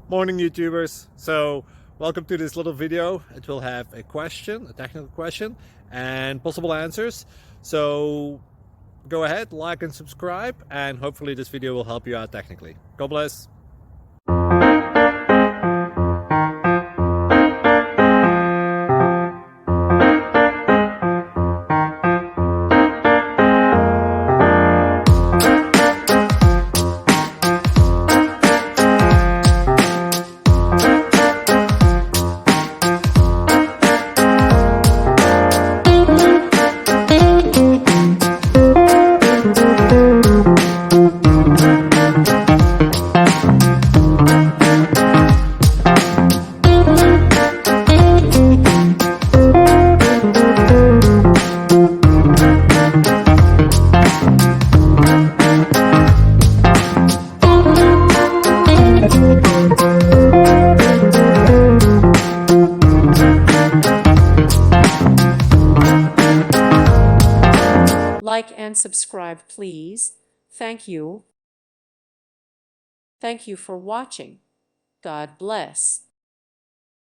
Morning YouTubers. So welcome to this little video. It will have a question, a technical question, and possible answers. So go ahead, like and subscribe, and hopefully this video will help you out technically. God bless. Like and subscribe, please. Thank you. Thank you for watching. God bless.